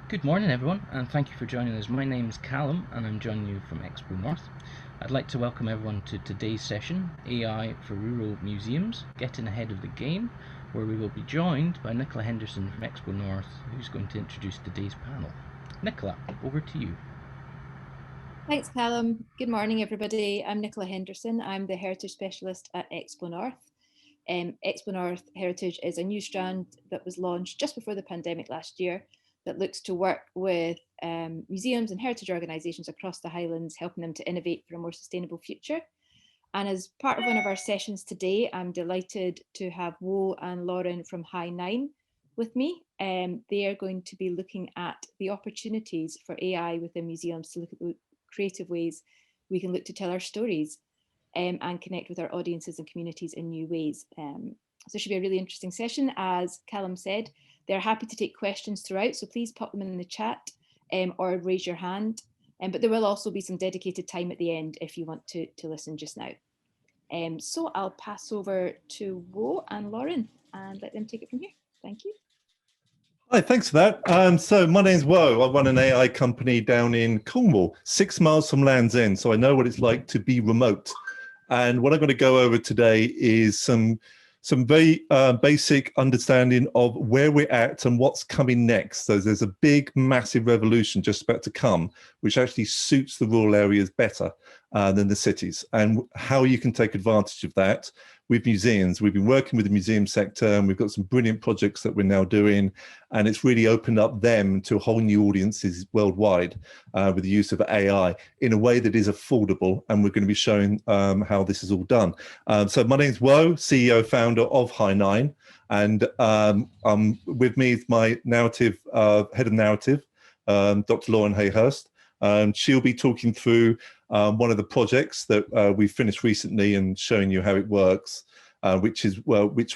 Good morning everyone, and thank you for joining us. My name is Callum and I'm joining you from Expo North. I'd like to welcome everyone to today's session, AI for Rural Museums, Getting Ahead of the Game, where we will be joined by Nicola Henderson from Expo North, who's going to introduce today's panel. Nicola, over to you. Thanks, Callum. Good morning, everybody. I'm Nicola Henderson. I'm the Heritage Specialist at Expo North. Expo North Heritage is a new strand that was launched just before the pandemic last year that looks to work with museums and heritage organisations across the Highlands, helping them to innovate for a more sustainable future. And as part of one of our sessions today, I'm delighted to have Wo and Lauren from Hi9 with me. They are going to be looking at the opportunities for AI within museums to look at the creative ways we can look to tell our stories and connect with our audiences and communities in new ways. So it should be a really interesting session. As Callum said, they're happy to take questions throughout, so please pop them in the chat or raise your hand. But there will also be some dedicated time at the end if you want to listen just now. So I'll pass over to Wo and Lauren and let them take it from here. Thank you. Hi, thanks for that. So my name's Wo. I run an AI company down in Cornwall, 6 miles from Land's End, so I know what it's like to be remote. And what I'm going to go over today is some very basic understanding of where we're at and what's coming next. So there's a big, massive revolution just about to come, which actually suits the rural areas better than the cities, and how you can take advantage of that with museums. We've been working with the museum sector and we've got some brilliant projects that we're now doing, and it's really opened up them to whole new audiences worldwide with the use of AI in a way that is affordable, and we're going to be showing how this is all done. So my name's Wo, CEO, founder of Hi9, and with me is my narrative, head of narrative, Dr. Lauren Hayhurst. She'll be talking through one of the projects that we finished recently and showing you how it works, which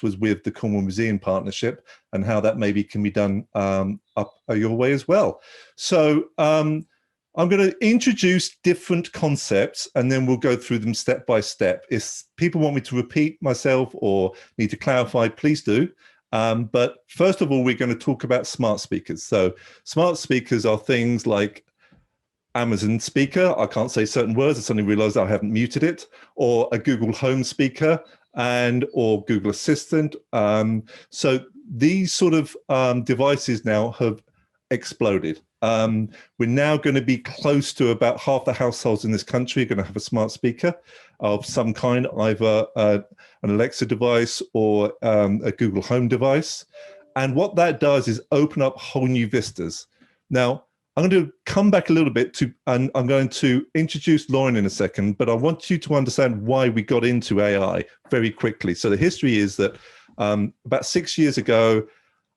was with the Cornwall Museum Partnership, and how that maybe can be done up your way as well. So I'm going to introduce different concepts and then we'll go through them step by step. If people want me to repeat myself or need to clarify, please do. But first of all, we're going to talk about smart speakers. So smart speakers are things like Amazon speaker, I can't say certain words, I suddenly realized I haven't muted it, or a Google Home speaker, or Google Assistant. So these sort of devices now have exploded. We're now going to be close to about half the households in this country are going to have a smart speaker of some kind, either an Alexa device or a Google Home device. And what that does is open up whole new vistas. Now, I'm going to come back a little bit and I'm going to introduce Lauren in a second, but I want you to understand why we got into AI very quickly. So the history is that about 6 years ago,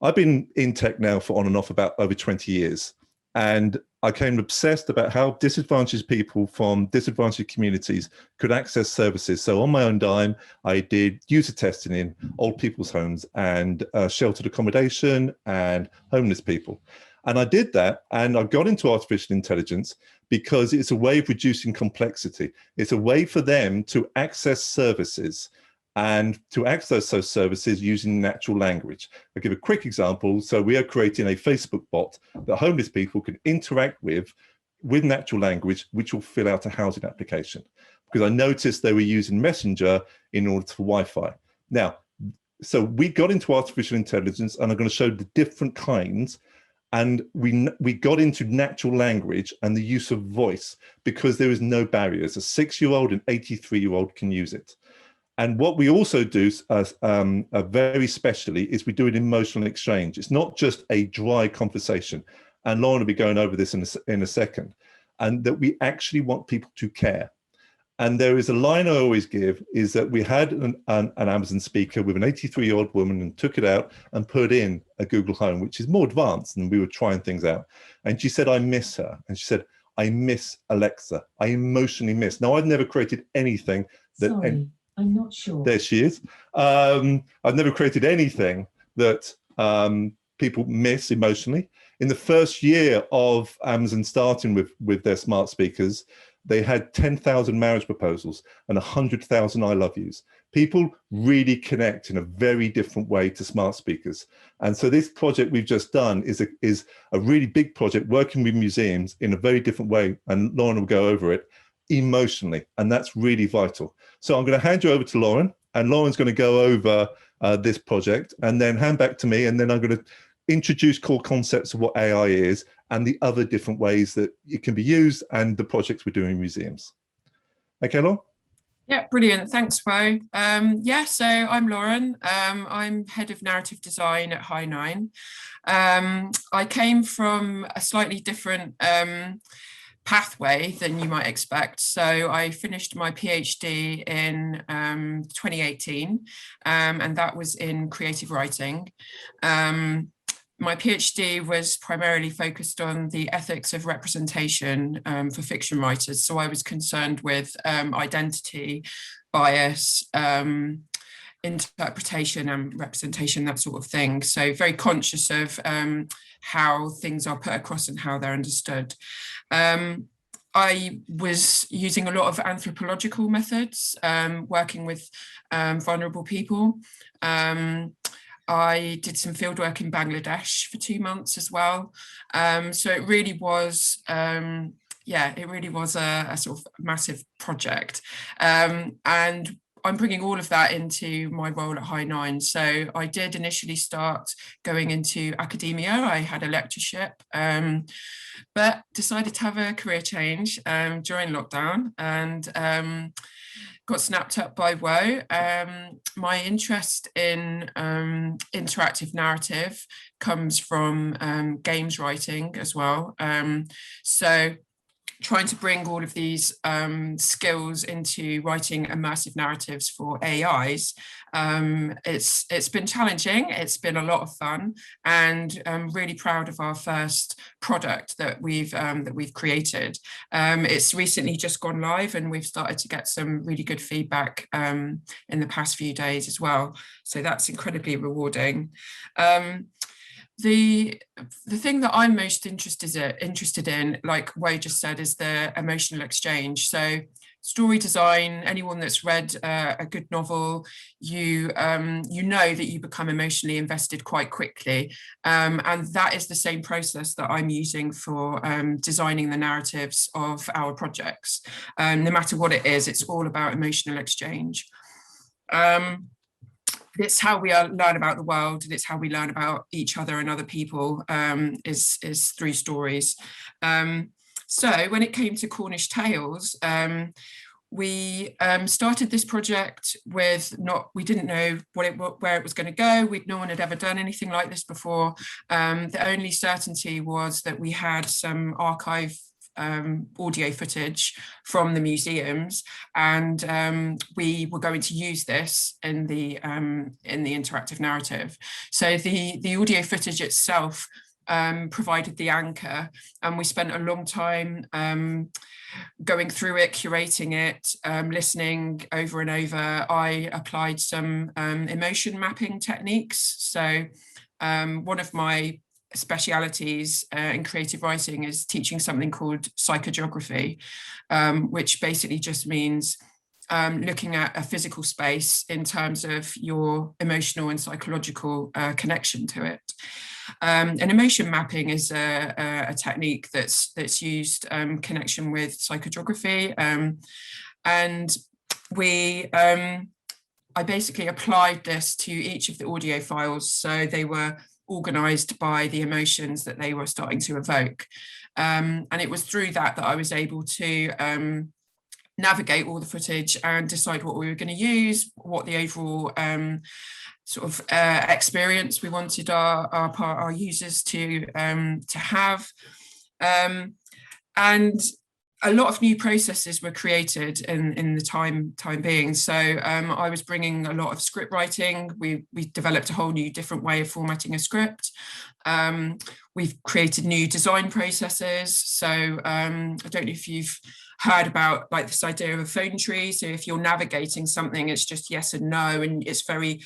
I've been in tech now for on and off about over 20 years. And I became obsessed about how disadvantaged people from disadvantaged communities could access services. So on my own dime, I did user testing in old people's homes and sheltered accommodation and homeless people. And I did that, and I got into artificial intelligence because it's a way of reducing complexity. It's a way for them to access services and to access those services using natural language. I'll give a quick example. So we are creating a Facebook bot that homeless people can interact with natural language, which will fill out a housing application. Because I noticed they were using Messenger in order for Wi-Fi. Now, so we got into artificial intelligence, and I'm going to show the different kinds. And we got into natural language and the use of voice because there is no barriers. A 6-year-old and 83-year-old can use it. And what we also do very specially is we do an emotional exchange. It's not just a dry conversation. And Lauren will be going over this in a second. And that we actually want people to care. And there is a line I always give, is that we had an Amazon speaker with an 83-year-old woman and took it out and put in a Google Home, which is more advanced, and we were trying things out. And she said, I miss her. And she said, I miss Alexa. I emotionally miss. Now, I've never created anything that... Sorry, I'm not sure. There she is. I've never created anything that people miss emotionally. In the first year of Amazon starting with their smart speakers, they had 10,000 marriage proposals and 100,000 I love yous. People really connect in a very different way to smart speakers. And so this project we've just done is a really big project working with museums in a very different way. And Lauren will go over it emotionally. And that's really vital. So I'm going to hand you over to Lauren, and Lauren's going to go over this project and then hand back to me. And then I'm going to introduce core concepts of what AI is and the other different ways that it can be used and the projects we're doing in museums. Okay, Lauren? Yeah, brilliant. Thanks, Bo. So I'm Lauren. I'm head of narrative design at Hi9. I came from a slightly different pathway than you might expect. So I finished my PhD in 2018, and that was in creative writing. My PhD was primarily focused on the ethics of representation for fiction writers. So I was concerned with identity, bias, interpretation and representation, that sort of thing. So very conscious of how things are put across and how they're understood. I was using a lot of anthropological methods, working with vulnerable people. I did some fieldwork in Bangladesh for 2 months as well. So it really was, it really was a sort of massive project. And I'm bringing all of that into my role at Hi9. So I did initially start going into academia. I had a lectureship, but decided to have a career change during lockdown, and got snapped up by Woe. My interest in interactive narrative comes from games writing as well. So trying to bring all of these skills into writing immersive narratives for AIs, it's been challenging. It's been a lot of fun, and I'm really proud of our first product that we've created. It's recently just gone live, and we've started to get some really good feedback in the past few days as well. So that's incredibly rewarding. The thing that I'm most interested in, like Wei just said, is the emotional exchange. So story design, anyone that's read a good novel, you know that you become emotionally invested quite quickly. And that is the same process that I'm using for designing the narratives of our projects. No matter what it is, it's all about emotional exchange. It's how we learn about the world, and it's how we learn about each other and other people, is through stories. So when it came to Cornish tales, we started this project with we didn't know where it was going to go. No one had ever done anything like this before. The only certainty was that we had some archive audio footage from the museums, and we were going to use this in the interactive narrative. So the audio footage itself provided the anchor, and we spent a long time going through it, curating it, listening over and over. I applied some emotion mapping techniques. So one of my specialities in creative writing is teaching something called psychogeography, which basically just means looking at a physical space in terms of your emotional and psychological connection to it. And emotion mapping is a technique that's used in connection with psychogeography, and I basically applied this to each of the audio files, so they were organized by the emotions that they were starting to evoke. And it was through that I was able to navigate all the footage and decide what we were going to use, what the overall sort of experience we wanted our users to have. And a lot of new processes were created in the time being. So I was bringing a lot of script writing. We developed a whole new different way of formatting a script. We've created new design processes. So I don't know if you've heard about like this idea of a phone tree. So if you're navigating something, it's just yes and no, and it's very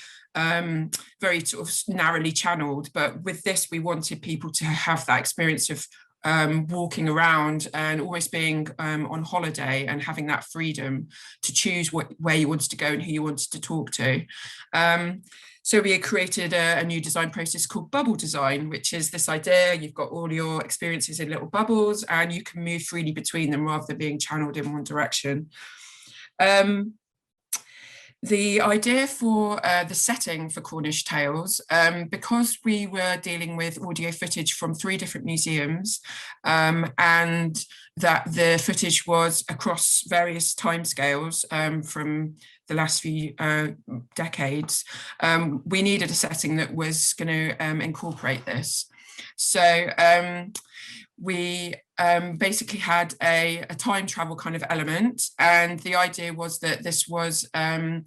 sort of narrowly channeled. But with this, we wanted people to have that experience of walking around and almost being on holiday and having that freedom to choose where you wanted to go and who you wanted to talk to. So we had created a new design process called bubble design, which is this idea: you've got all your experiences in little bubbles and you can move freely between them rather than being channeled in one direction. The idea for the setting for Cornish Tales, because we were dealing with audio footage from 3 different museums, and that the footage was across various timescales from the last few decades, we needed a setting that was going to incorporate this. So we basically had a time travel kind of element, and the idea was that this was a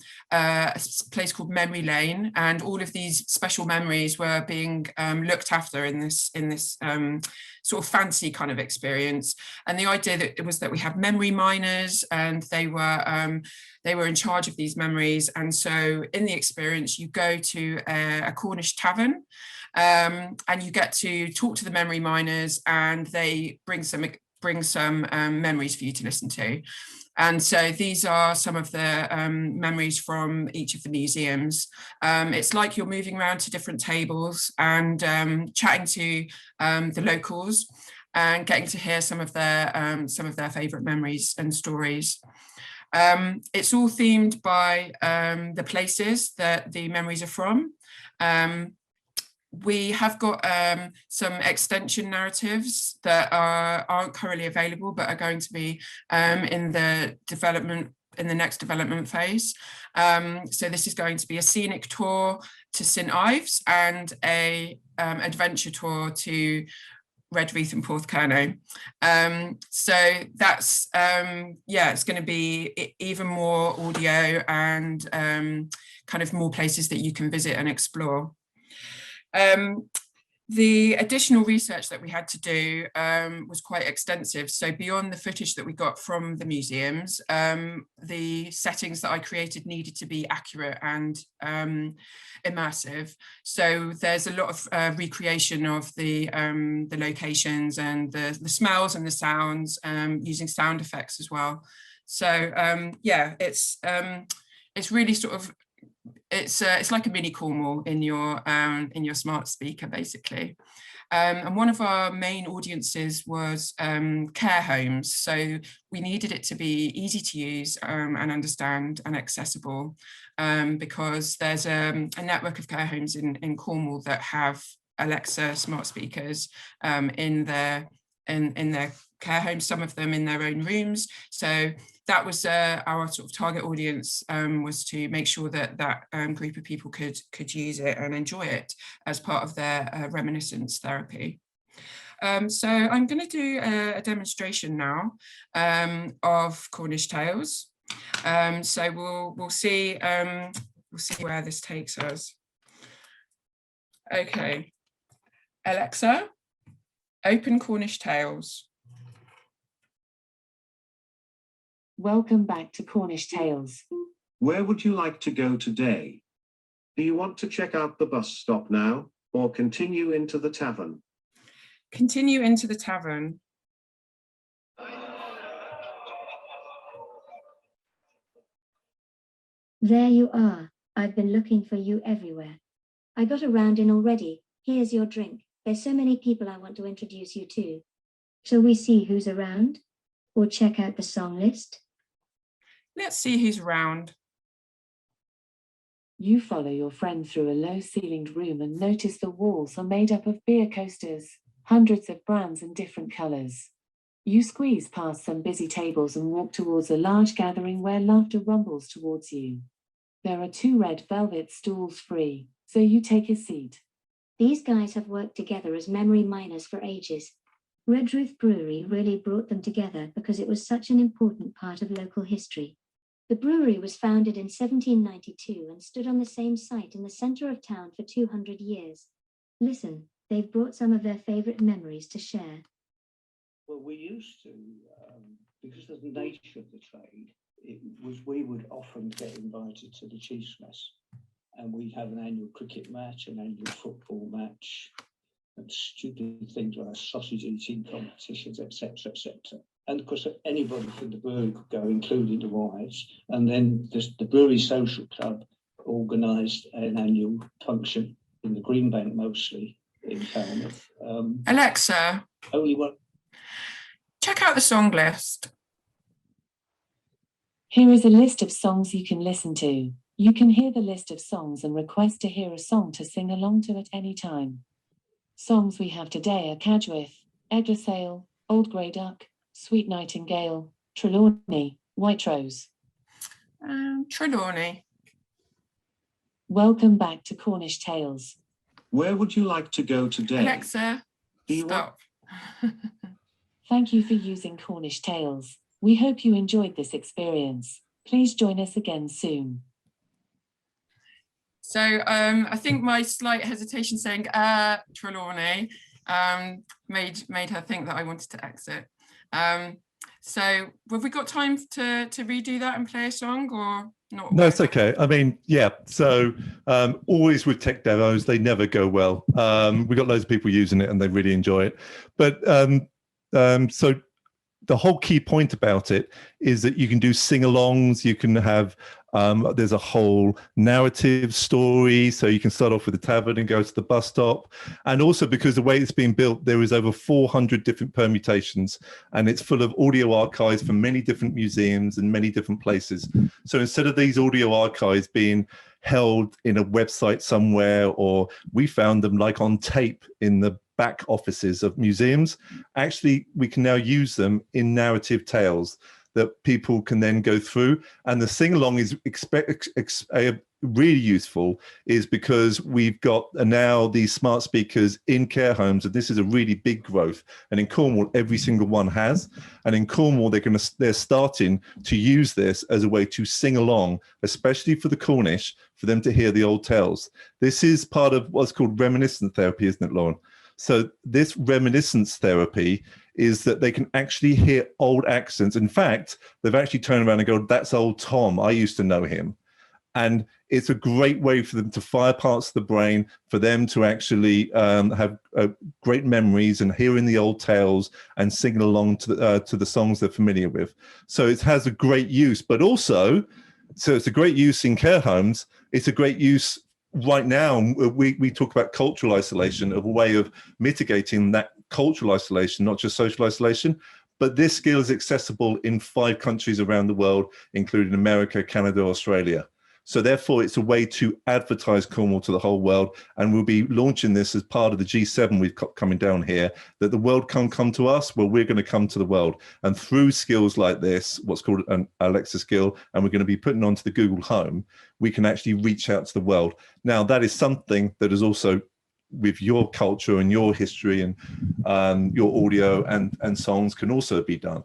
place called Memory Lane, and all of these special memories were being looked after in this sort of fancy kind of experience. And the idea that it was that we had memory miners, and they were in charge of these memories. And so in the experience, you go to a Cornish tavern, and you get to talk to the memory miners, and they bring some memories for you to listen to. And so these are some of the memories from each of the museums. It's like you're moving around to different tables and chatting to the locals and getting to hear some of their favourite memories and stories. It's all themed by the places that the memories are from. We have got some extension narratives that aren't currently available, but are going to be in the next development phase. So this is going to be a scenic tour to St Ives and a adventure tour to Redruth and Porthcurno. So that's it's going to be even more audio and kind of more places that you can visit and explore. The additional research that we had to do was quite extensive. So beyond the footage that we got from the museums, the settings that I created needed to be accurate and immersive. So there's a lot of recreation of the locations and the smells and the sounds, using sound effects as well. So it's really sort of, it's like a mini Cornwall in your smart speaker, basically. And one of our main audiences was care homes. So we needed it to be easy to use and understand and accessible, because there's a network of care homes in Cornwall that have Alexa smart speakers in their care homes, some of them in their own rooms. So that was our sort of target audience, was to make sure that that group of people could use it and enjoy it as part of their reminiscence therapy. So I'm going to do a demonstration now of Cornish Tales. So we'll see where this takes us. Okay, Alexa, open Cornish Tales. Welcome back to Cornish Tales. Where would you like to go today? Do you want to check out the bus stop now, or continue into the tavern? Continue into the tavern. There you are. I've been looking for you everywhere. I got a round in already. Here's your drink. There's so many people I want to introduce you to. Shall we see who's around? Or check out the song list? Let's see who's around. You follow your friend through a low-ceilinged room and notice the walls are made up of beer coasters, hundreds of brands and different colours. You squeeze past some busy tables and walk towards a large gathering where laughter rumbles towards you. There are 2 red velvet stools free, so you take a seat. These guys have worked together as memory miners for ages. Redruth Brewery really brought them together because it was such an important part of local history. The brewery was founded in 1792 and stood on the same site in the centre of town for 200 years. Listen, they've brought some of their favourite memories to share. Well, we used to, because of the nature of the trade, we would often get invited to the Chiefs Mess, and we'd have an annual cricket match, an annual football match, and stupid things like sausage eating competitions, etc., etc. And of course, anybody from the brewery could go, including the wives. And then the Brewery Social Club organised an annual function in the Green Bank, mostly in Falmouth. Alexa, Only one. check out the song list. Here is a list of songs you can listen to. You can hear the list of songs and request to hear a song to sing along to at any time. Songs we have today are Cadgwith, Egglesale, Old Grey Duck, Sweet Nightingale, Trelawney, White Rose. Trelawney. Welcome back to Cornish Tales. Where would you like to go today? Alexa, stop. Thank you for using Cornish Tales. We hope you enjoyed this experience. Please join us again soon. So I think my slight hesitation saying Trelawney made her think that I wanted to exit. So have we got time to redo that and play a song, or not? No, it's okay. I mean, yeah. So always with tech demos, they never go well. We've got loads of people using it and they really enjoy it. But so the whole key point about it is that you can do sing-alongs, you can have, there's a whole narrative story, so you can start off with the tavern and go to the bus stop. And also because the way it's been built, there is over 400 different permutations, and it's full of audio archives from many different museums and many different places. So instead of these audio archives being held in a website somewhere, or we found them like on tape in the back offices of museums, actually we can now use them in narrative tales that people can then go through. And the sing-along is really useful, is because we've got now these smart speakers in care homes, and this is a really big growth. And in Cornwall, every single one has. And in Cornwall, they're starting to use this as a way to sing along, especially for the Cornish, for them to hear the old tales. This is part of what's called reminiscence therapy, isn't it, Lauren? So this reminiscence therapy is that they can actually hear old accents. In fact, they've actually turned around and go, that's old Tom, I used to know him. And it's a great way for them to fire parts of the brain, for them to actually have great memories and hearing the old tales and singing along to the songs they're familiar with. So it has a great use, but also, so it's a great use in care homes. It's a great use right now. We talk about cultural isolation, of a way of mitigating that cultural isolation, not just social isolation. But this skill is accessible in 5 countries around the world, including America, Canada, Australia. So therefore, it's a way to advertise Cornwall to the whole world. And we'll be launching this as part of the G7 we've got coming down here, that the world can't come to us, well, we're going to come to the world. And through skills like this, what's called an Alexa skill, and we're going to be putting onto the Google Home, we can actually reach out to the world. Now, that is something that is also with your culture and your history, and your audio and songs can also be done.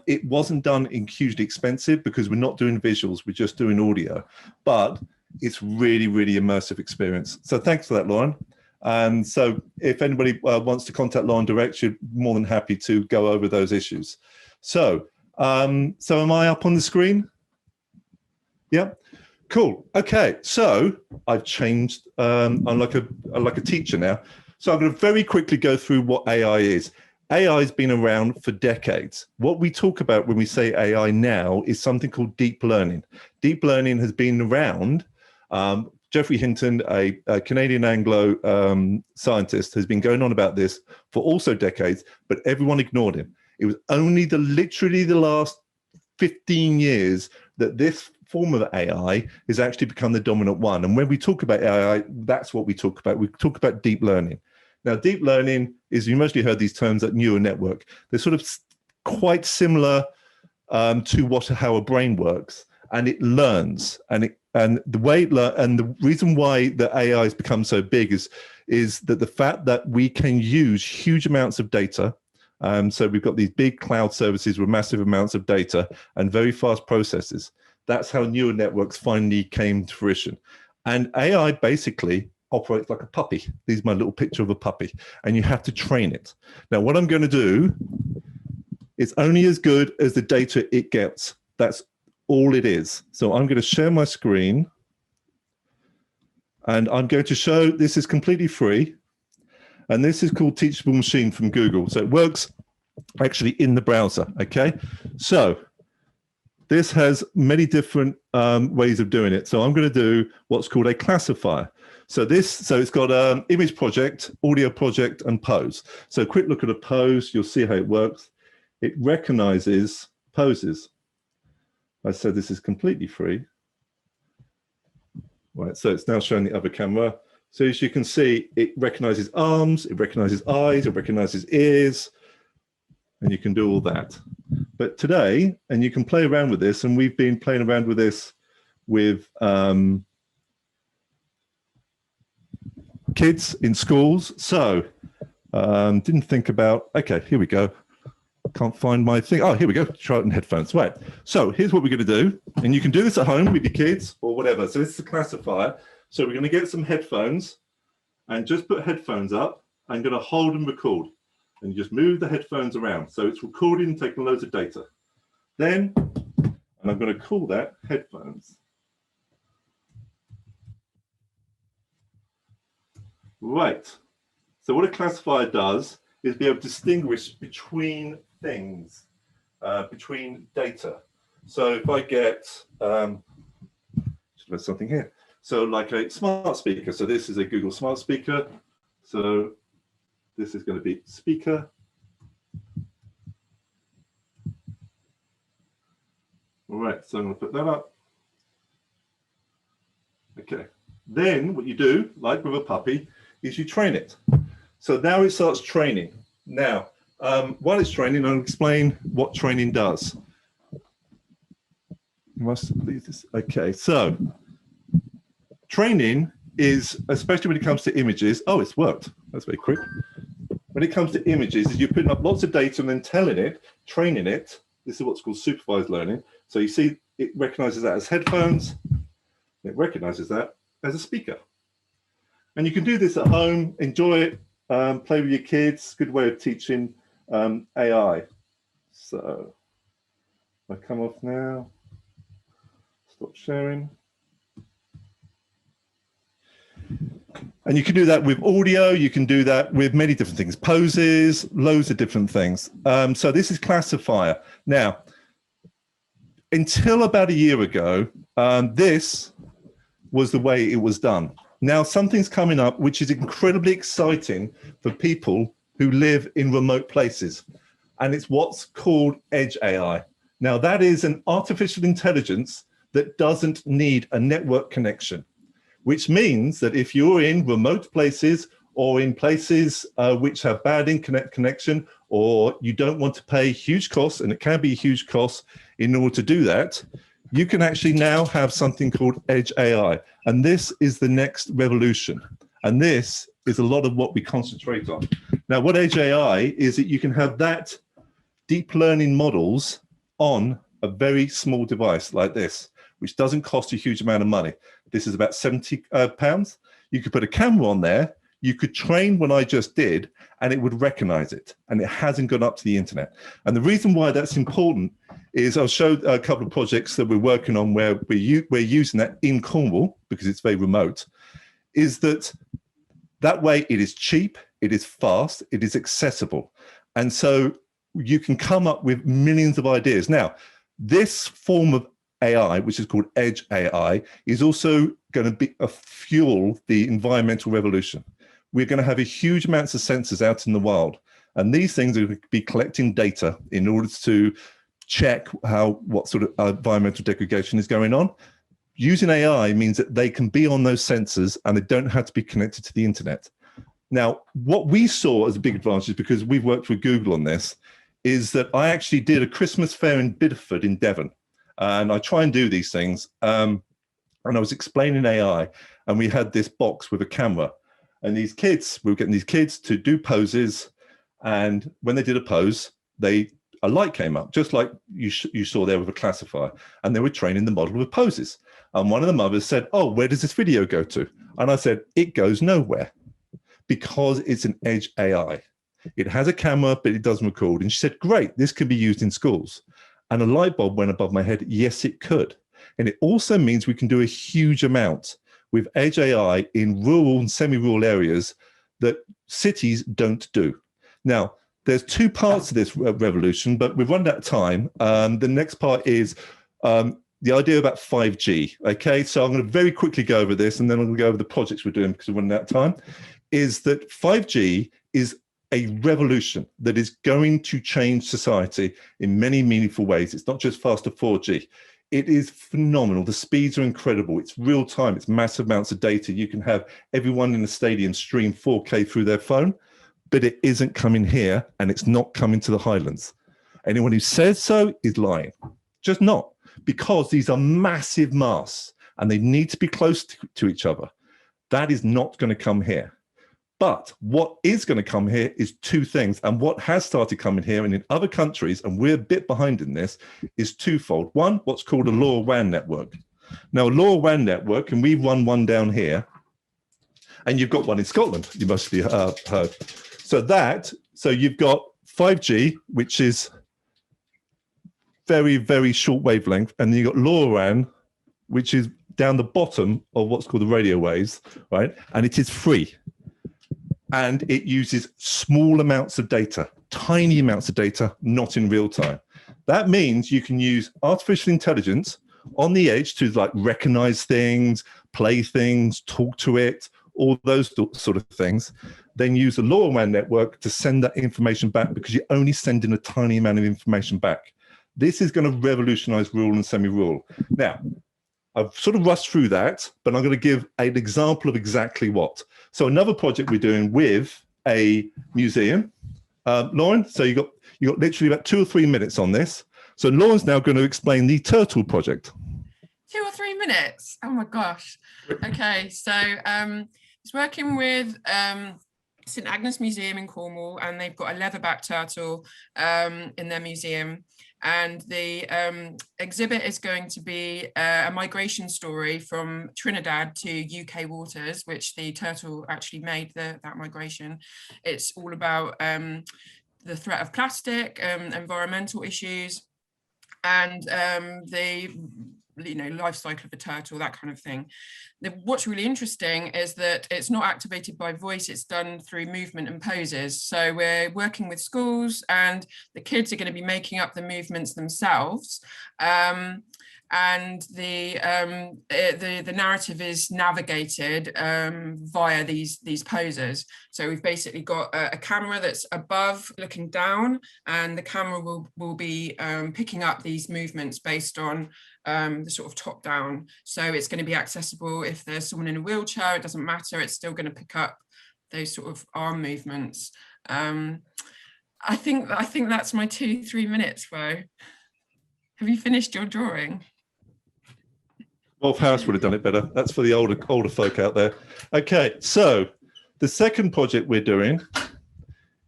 It wasn't done in hugely expensive, because we're not doing visuals, we're just doing audio, but it's really, really immersive experience. So thanks for that, Lauren. And so if anybody wants to contact Lauren direct, you're more than happy to go over those issues. So, so am I up on the screen? Yep. Cool. Okay. So I've changed. I'm like a teacher now. So I'm going to very quickly go through what AI is. AI has been around for decades. What we talk about when we say AI now is something called deep learning. Deep learning has been around. Geoffrey Hinton, a Canadian Anglo scientist, has been going on about this for also decades, but everyone ignored him. It was only literally the last 15 years that this form of AI has actually become the dominant one. And when we talk about AI, that's what we talk about. We talk about deep learning. Now, deep learning is, you mostly heard these terms, like neural network. They're sort of quite similar to how a brain works, and it learns. And the way and the reason why the AI has become so big is that the fact that we can use huge amounts of data. So we've got these big cloud services with massive amounts of data and very fast processes. That's how neural networks finally came to fruition. And AI basically operates like a puppy. This is my little picture of a puppy, and you have to train it. Now, what I'm going to do is only as good as the data it gets. That's all it is. So I'm going to share my screen, and I'm going to show, this is completely free. And this is called Teachable Machine from Google. So it works actually in the browser, okay? So this has many different ways of doing it. So I'm going to do what's called a classifier. So it's got image project, audio project, and pose. So a quick look at a pose, you'll see how it works. It recognizes poses. I said this is completely free. Right, so it's now showing the other camera. So as you can see, it recognizes arms, it recognizes eyes, it recognizes ears, and you can do all that. But today, and you can play around with this, and we've been playing around with this with kids in schools. So didn't think about, okay, here we go. Can't find my thing. Oh, here we go. Try it in headphones. Right. So here's what we're going to do. And you can do this at home with your kids or whatever. So this is a classifier. So we're going to get some headphones and just put headphones up. I'm going to hold and record. And you just move the headphones around. So it's recording, taking loads of data. Then, and I'm going to call that headphones. Right. So what a classifier does is be able to distinguish between things, between data. So if I get, should have something here. So like a smart speaker. So this is a Google smart speaker. So this is going to be speaker. All right, so I'm going to put that up. Okay. Then what you do, like with a puppy, is you train it. So now it starts training. Now, while it's training, I'll explain what training does. Must leave this. Okay, so training is, especially when it comes to images, oh, it's worked. That's very quick. When it comes to images, is you're putting up lots of data and then telling it, training it. This is what's called supervised learning. So you see, it recognizes that as headphones. It recognizes that as a speaker. And you can do this at home, enjoy it, play with your kids. Good way of teaching AI. So I come off now, stop sharing. And you can do that with audio, you can do that with many different things, poses, loads of different things. So this is classifier. Now, until about a year ago, this was the way it was done. Now something's coming up which is incredibly exciting for people who live in remote places. And it's what's called Edge AI. Now that is an artificial intelligence that doesn't need a network connection, which means that if you're in remote places or in places which have bad internet connection, or you don't want to pay huge costs, and it can be a huge cost in order to do that, you can actually now have something called Edge AI. And this is the next revolution. And this is a lot of what we concentrate on. Now, what Edge AI is that you can have that deep learning models on a very small device like this, which doesn't cost a huge amount of money. This is about £70. You could put a camera on there, you could train what I just did, and it would recognize it, and it hasn't gone up to the internet. And the reason why that's important is I'll show a couple of projects that we're working on where we're using that in Cornwall, because it's very remote, is that way it is cheap, it is fast, it is accessible. And so you can come up with millions of ideas. Now, this form of AI, which is called Edge AI, is also going to fuel the environmental revolution. We're going to have a huge amounts of sensors out in the wild, and these things are going to be collecting data in order to check what sort of environmental degradation is going on. Using AI means that they can be on those sensors and they don't have to be connected to the internet. Now, what we saw as a big advantage, because we've worked with Google on this, is that I actually did a Christmas fair in Bideford in Devon. And I try and do these things. And I was explaining AI, and we had this box with a camera. And these kids, we were getting these kids to do poses. And when they did a pose, a light came up, just like you saw there with a classifier. And they were training the model with poses. And one of the mothers said, "Oh, where does this video go to?" And I said, "It goes nowhere, because it's an Edge AI. It has a camera, but it doesn't record." And she said, "Great, this could be used in schools." And a light bulb went above my head. Yes, it could. And it also means we can do a huge amount with Edge AI in rural and semi-rural areas that cities don't do. Now, there's two parts to this revolution, but we've run out of time. The next part is the idea about 5G. Okay, so I'm going to very quickly go over this, and then I'm going to go over the projects we're doing because we're running out of time. Is that 5G is a revolution that is going to change society in many meaningful ways. It's not just faster 4G. It is phenomenal. The speeds are incredible. It's real time. It's massive amounts of data. You can have everyone in the stadium stream 4K through their phone, but it isn't coming here, and it's not coming to the Highlands. Anyone who says so is lying. Just not, because these are massive masts and they need to be close to each other. That is not going to come here. But what is going to come here is two things. And what has started coming here and in other countries, and we're a bit behind in this, is twofold. One, what's called a LoRaWAN network. Now, a LoRaWAN network, and we've run one down here, and you've got one in Scotland, you must have heard. So you've got 5G, which is very, very short wavelength, and then you've got LoRaWAN, which is down the bottom of what's called the radio waves, right? And it is free. And it uses small amounts of data, tiny amounts of data, not in real time. That means you can use artificial intelligence on the edge to like recognize things, play things, talk to it, all those sort of things. Then use a LoRaWAN network to send that information back, because you're only sending a tiny amount of information back. This is going to revolutionize rural and semi-rural. Now, I've sort of rushed through that, but I'm going to give an example of exactly what. So another project we're doing with a museum. Lauren, so you got literally about 2 or 3 minutes on this. So Lauren's now going to explain the turtle project. 2 or 3 minutes? Oh my gosh. Okay, so it's working with St Agnes Museum in Cornwall, and they've got a leatherback turtle in their museum. And the exhibit is going to be a migration story from Trinidad to UK waters, which the turtle actually made that migration. It's all about the threat of plastic, environmental issues, and the life cycle of a turtle, that kind of thing. What's really interesting is that it's not activated by voice, it's done through movement and poses. So we're working with schools, and the kids are going to be making up the movements themselves. And the narrative is navigated via these poses. So we've basically got a camera that's above looking down, and the camera will be picking up these movements based on the sort of top down. So it's going to be accessible if there's someone in a wheelchair, it doesn't matter, it's still going to pick up those sort of arm movements. I think that's my 2-3 minutes, Wo. Have you finished your drawing? Wolf Harris would have done it better. That's for the older folk out there. Okay, so the second project we're doing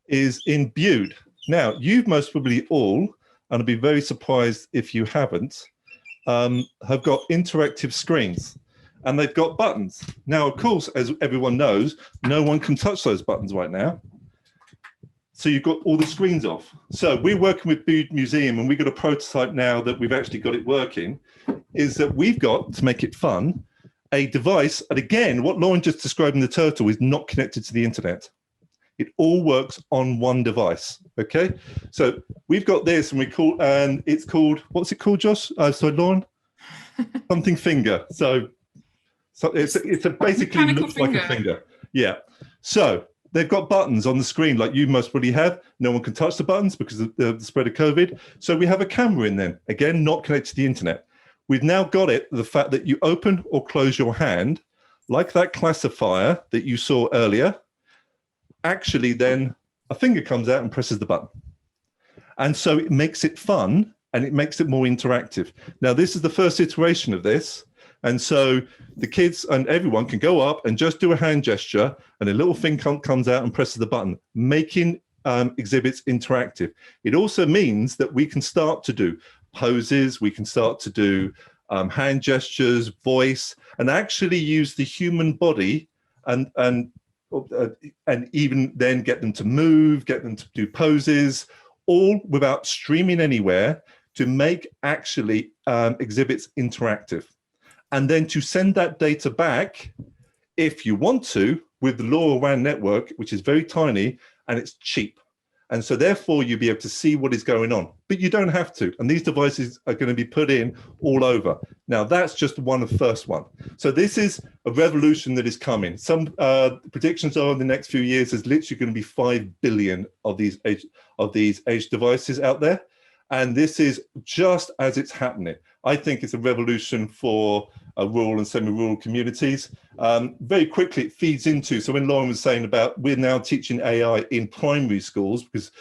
is Imbued. Now, you've most probably all, and I'd be very surprised if you haven't, have got interactive screens, and they've got buttons. Now, of course, as everyone knows, no one can touch those buttons right now. So you've got all the screens off. So we're working with Imbued Museum, and we've got a prototype now that we've actually got it working, is that we've got, to make it fun, a device. And again, what Lauren just described in the turtle is not connected to the internet. It all works on one device, okay? So we've got this, and it's called, what's it called, Josh? Sorry, Lauren? Something finger. So it's basically looks like a finger. Yeah. So they've got buttons on the screen like you most probably have. No one can touch the buttons because of the spread of COVID. So we have a camera in them. Again, not connected to the internet. We've now got the fact that you open or close your hand, like that classifier that you saw earlier. Actually, then a finger comes out and presses the button. And so it makes it fun, and it makes it more interactive. Now, this is the first iteration of this. And so the kids and everyone can go up and just do a hand gesture, and a little thing comes out and presses the button, making exhibits interactive. It also means that we can start to do poses, we can start to do hand gestures, voice, and actually use the human body and even then get them to move, get them to do poses, all without streaming anywhere, to make actually exhibits interactive. And then to send that data back, if you want to, with the LoRaWAN network, which is very tiny and it's cheap. And so therefore you'll be able to see what is going on, but you don't have to. And these devices are going to be put in all over. Now that's just one of the first one. So this is a revolution that is coming. Some predictions are in the next few years, there's literally going to be 5 billion of these edge devices out there. And this is just as it's happening. I think it's a revolution for rural and semi-rural communities. Very quickly, it feeds into, so when Lauren was saying about we're now teaching AI in primary schools because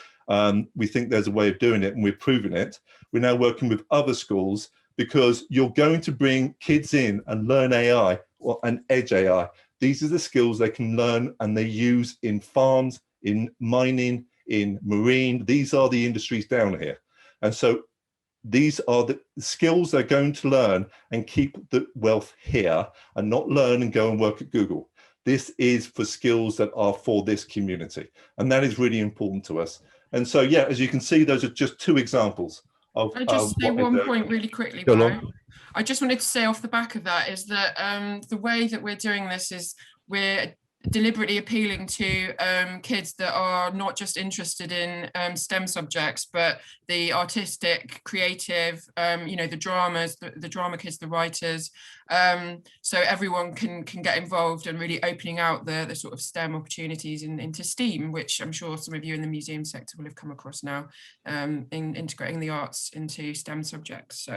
we think there's a way of doing it and we're proving it. We're now working with other schools because you're going to bring kids in and learn AI and edge AI. These are the skills they can learn and they use in farms, in mining, in marine. These are the industries down here. And so these are the skills they're going to learn and keep the wealth here and not learn and go and work at Google. This is for skills that are for this community. And that is really important to us. And so, yeah, as you can see, those are just 2 examples of I just say one point really quickly, Bo. I just wanted to say off the back of that is that the way that we're doing this is we're deliberately appealing to kids that are not just interested in STEM subjects, but the artistic, creative, you know, the dramas, the drama kids, the writers. So everyone can get involved and really opening out the sort of STEM opportunities into STEAM, which I'm sure some of you in the museum sector will have come across now, in integrating the arts into STEM subjects.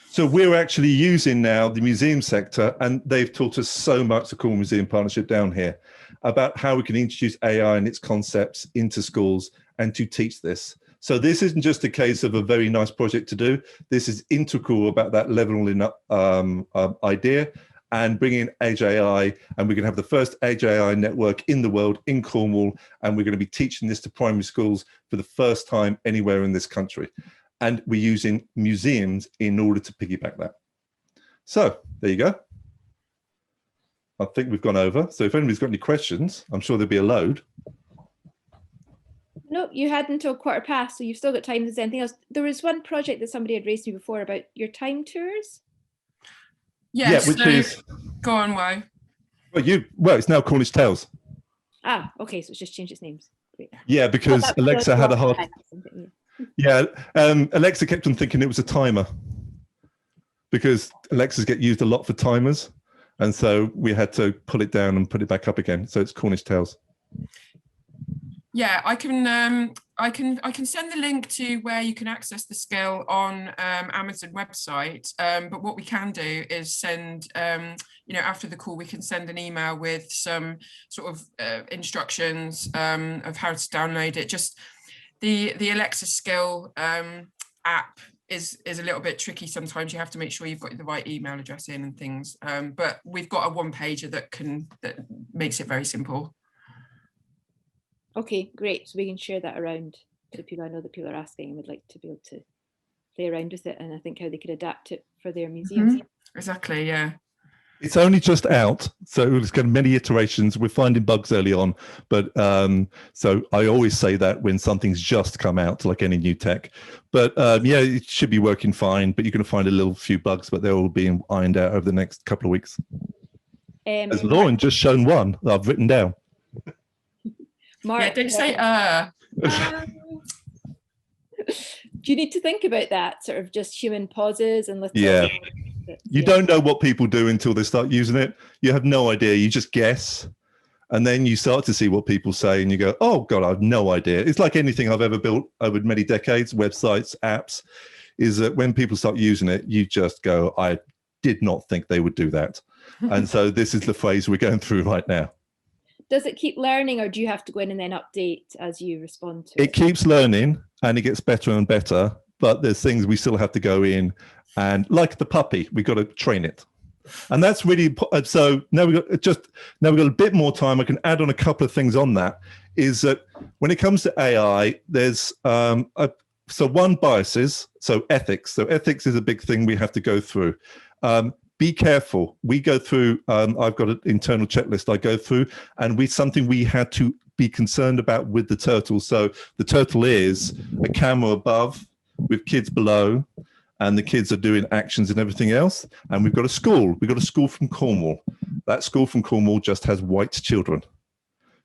So we're actually using now the museum sector, and they've taught us so much, the Cornwall Museum Partnership down here, about how we can introduce AI and its concepts into schools and to teach this. So this isn't just a case of a very nice project to do. This is integral about that leveling up idea and bringing Edge AI, and we're going to have the first Edge AI network in the world in Cornwall, and we're going to be teaching this to primary schools for the first time anywhere in this country. And we're using museums in order to piggyback that. So there you go. I think we've gone over. So if anybody's got any questions, I'm sure there'll be a load. No, you had until 15:15, so you've still got time. Is there anything else? There was one project that somebody had raised to you before about your time tours. Yes, yeah, which is go on, Wo. Well, it's now Cornish Tales. Ah, okay, so it's just changed its names. Great. Yeah, because Alexa had a hard. Yeah, Alexa kept on thinking it was a timer because Alexas get used a lot for timers, and so we had to pull it down and put it back up again. So it's Cornish Tales. Yeah, I can send the link to where you can access the skill on Amazon website. But what we can do is send, you know, after the call, we can send an email with some sort of instructions of how to download it. Just the Alexa skill app is a little bit tricky sometimes. You have to make sure you've got the right email address in and things. But we've got a one-pager that makes it very simple. Okay, great. So we can share that around to people. I know that people are asking and would like to be able to play around with it, and I think how they could adapt it for their museums. Mm-hmm. Exactly, yeah. It's only just out, so it's got many iterations. We're finding bugs early on, but so I always say that when something's just come out, like any new tech. But yeah, it should be working fine, but you're going to find a little few bugs, but they're all being ironed out over the next couple of weeks. As Lauren just shown one that I've written down. Mark, yeah, don't say do you need to think about that, sort of just human pauses and little... Yeah. You don't know what people do until they start using it. You have no idea. You just guess. And then you start to see what people say and you go, oh God, I have no idea. It's like anything I've ever built over many decades, websites, apps, is that when people start using it, you just go, I did not think they would do that. And so this is the phase we're going through right now. Does it keep learning, or do you have to go in and then update as you respond to it? It keeps learning and it gets better and better, but there's things we still have to go in, and like the puppy, we've got to train it. And that's really, so now we've got a bit more time. I can add on a couple of things on that, is that when it comes to AI, there's one, biases, so ethics. So ethics is a big thing we have to go through. Be careful. We go through, I've got an internal checklist I go through, and something we had to be concerned about with the turtle. So the turtle is a camera above with kids below, and the kids are doing actions and everything else. And we've got a school. We've got a school from Cornwall. That school from Cornwall just has white children.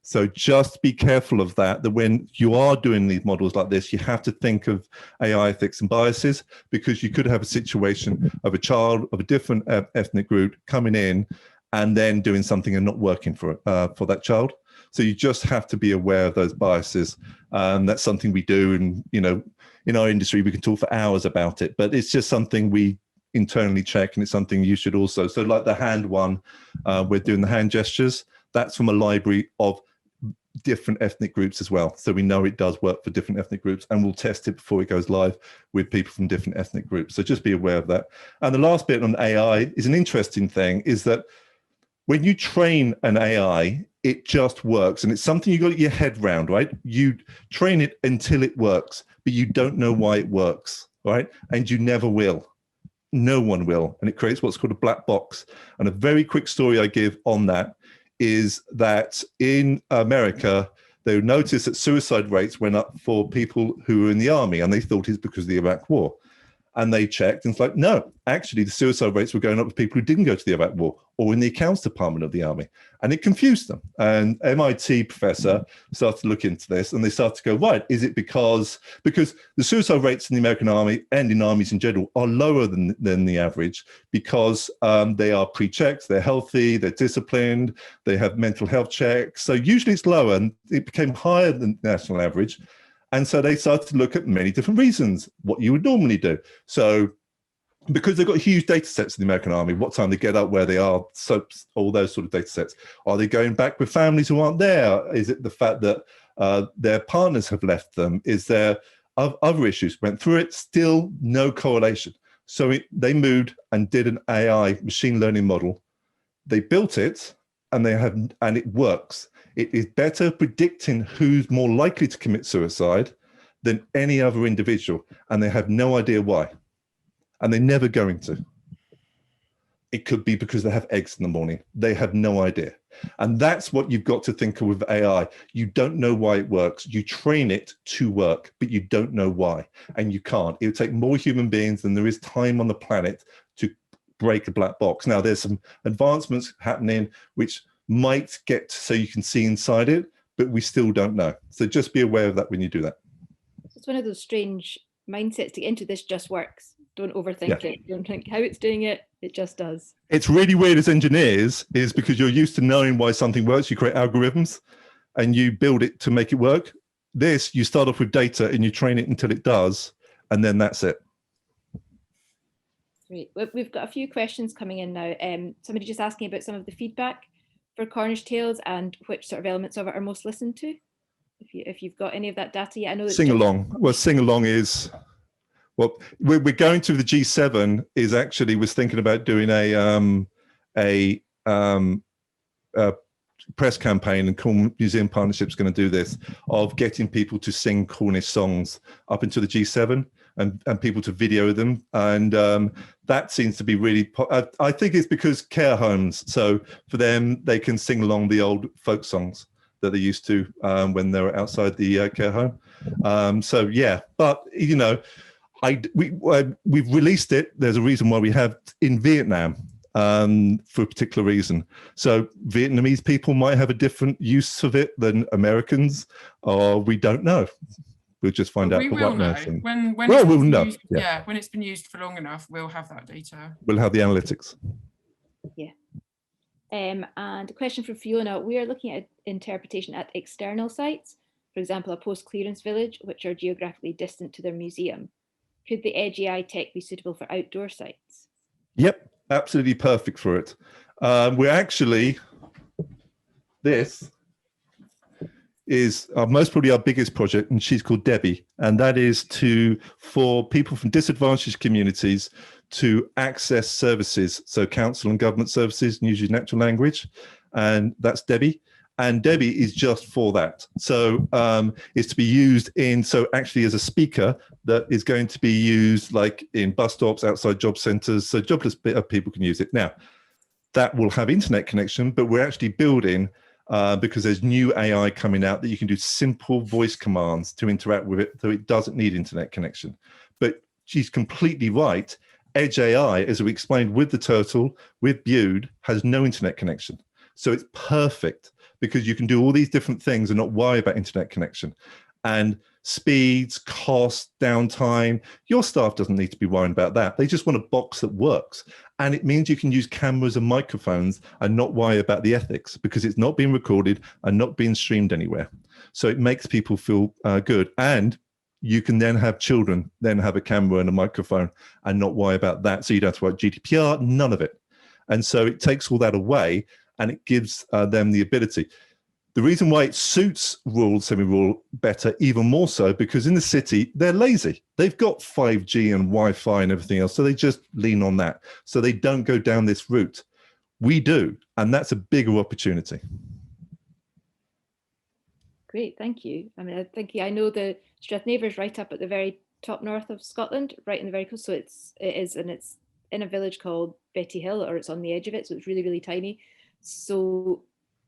So just be careful of that when you are doing these models like this, you have to think of AI ethics and biases, because you could have a situation of a child of a different ethnic group coming in and then doing something and not working for that child. So you just have to be aware of those biases. That's something we do. And, in our industry, we can talk for hours about it, but it's just something we internally check, and it's something you should also. So like the hand one, we're doing the hand gestures. That's from a library of different ethnic groups as well. So we know it does work for different ethnic groups, and we'll test it before it goes live with people from different ethnic groups. So just be aware of that. And the last bit on AI is an interesting thing, is that when you train an AI, it just works. And it's something you got your head round, right? You train it until it works, but you don't know why it works, right? And you never will. No one will. And it creates what's called a black box. And a very quick story I give on that is that in America, they noticed that suicide rates went up for people who were in the army, and they thought it's because of the Iraq War. And they checked, and it's like, no, actually the suicide rates were going up with people who didn't go to the Iraq War or in the accounts department of the army. And it confused them. And MIT professor started to look into this, and they started to go, right, is it because the suicide rates in the American army and in armies in general are lower than the average, because they are pre-checked, they're healthy, they're disciplined, they have mental health checks. So usually it's lower, and it became higher than the national average. And so they started to look at many different reasons, what you would normally do. So because they've got huge data sets in the American army, what time they get up, where they are, so all those sort of data sets. Are they going back with families who aren't there? Is it the fact that their partners have left them? Is there other issues? Went through it, still no correlation. So they moved and did an AI machine learning model. They built it, and it works. It is better predicting who's more likely to commit suicide than any other individual, and they have no idea why. And they're never going to. It could be because they have eggs in the morning. They have no idea. And that's what you've got to think of with AI. You don't know why it works. You train it to work, but you don't know why. And you can't. It would take more human beings than there is time on the planet to break a black box. Now, there's some advancements happening which might get so you can see inside it, but we still don't know. So just be aware of that when you do that. It's one of those strange mindsets to get into. This just works. Don't overthink it. Don't think how it's doing it. It just does. It's really weird as engineers, is because you're used to knowing why something works. You create algorithms and you build it to make it work. This, you start off with data and you train it until it does, and then that's it. Great. We've got a few questions coming in now. Somebody just asking about some of the feedback for Cornish Tales and which sort of elements of it are most listened to. If you've got any of that data yet, I know. Sing along. Well, sing along is. Well, we're going to the G7. Was thinking about doing a press campaign, and Cornwall Museum Partnership is going to do this, of getting people to sing Cornish songs up into the G7 and people to video them. And that seems to be really, I think it's because care homes. So for them, they can sing along the old folk songs that they used to when they were outside the care home. So yeah, but we've released it. There's a reason why we have in Vietnam for a particular reason. So Vietnamese people might have a different use of it than Americans, or we don't know. We'll just find out. We will know when we'll know. When it's been used for long enough, we'll have that data. We'll have the analytics. Yeah. And a question from Fiona. We are looking at interpretation at external sites, for example, a post-clearance village, which are geographically distant to their museum. Could the Edge AI tech be suitable for outdoor sites? Yep, absolutely perfect for it. We're actually, this is most probably our biggest project, and she's called Debbie, and that is for people from disadvantaged communities to access services, so council and government services, and usually natural language, and that's Debbie. And Debbie is just for that. So it's to be used actually as a speaker that is going to be used like in bus stops, outside job centers, so jobless people can use it. Now, that will have internet connection, but we're actually building, because there's new AI coming out, that you can do simple voice commands to interact with it, so it doesn't need internet connection. But she's completely right. Edge AI, as we explained with the turtle, with Imbued, has no internet connection. So it's perfect, because you can do all these different things and not worry about internet connection. And speeds, cost, downtime, your staff doesn't need to be worrying about that. They just want a box that works. And it means you can use cameras and microphones and not worry about the ethics, because it's not being recorded and not being streamed anywhere. So it makes people feel good. And you can then have children then have a camera and a microphone and not worry about that. So you don't have to worry about GDPR, none of it. And so it takes all that away, and it gives them the ability. The reason why it suits rural, semi-rural better, even more so, because in the city, they're lazy. They've got 5G and Wi-Fi and everything else, so they just lean on that. So they don't go down this route. We do, and that's a bigger opportunity. Great, thank you. I mean, I know the Strathnaver is right up at the very top north of Scotland, right in the very coast. So it's in a village called Betty Hill, or it's on the edge of it. So it's really, really tiny. So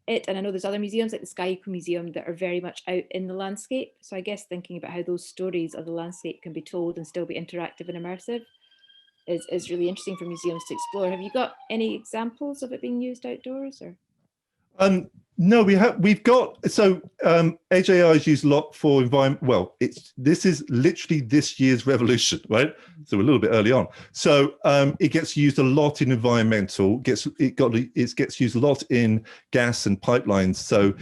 and I know there's other museums like the Sky Eco Museum that are very much out in the landscape. So I guess thinking about how those stories of the landscape can be told and still be interactive and immersive is really interesting for museums to explore. Have you got any examples of it being used outdoors, or? No, we've got, so Edge AI is used a lot for environment. Well, this is literally this year's revolution, right? So we're a little bit early on. So it gets used a lot in environmental, it gets used a lot in gas and pipelines. So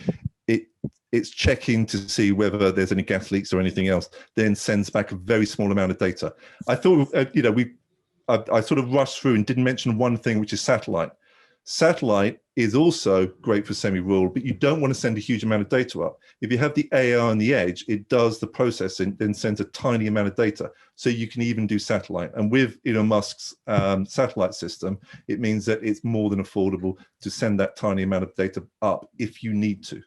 it's checking to see whether there's any gas leaks or anything else, then sends back a very small amount of data. I thought, I sort of rushed through and didn't mention one thing, which is satellite. Satellite is also great for semi-rural, but you don't want to send a huge amount of data up. If you have the AI on the edge, it does the processing, then sends a tiny amount of data. So you can even do satellite. And with Elon Musk's satellite system, it means that it's more than affordable to send that tiny amount of data up if you need to.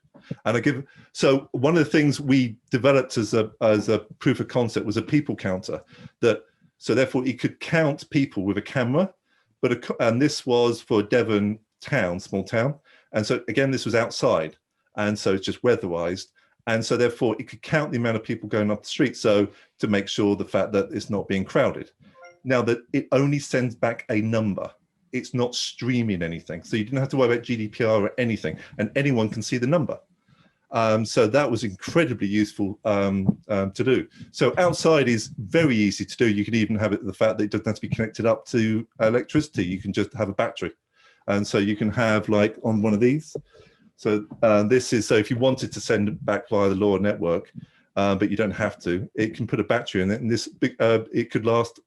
And so one of the things we developed as a proof of concept was a people counter, so therefore it could count people with a camera. And this was for Devon town, small town. And so again, this was outside. And so it's just weatherized. And so therefore it could count the amount of people going up the street. So to make sure the fact that it's not being crowded. Now that it only sends back a number, it's not streaming anything. So you didn't have to worry about GDPR or anything, and anyone can see the number. So that was incredibly useful to do. So outside is very easy to do. You can even have the fact that it doesn't have to be connected up to electricity. You can just have a battery. And so you can have like on one of these. So this is, so if you wanted to send it back via the LoRa network, but you don't have to, it can put a battery in it, and this it could last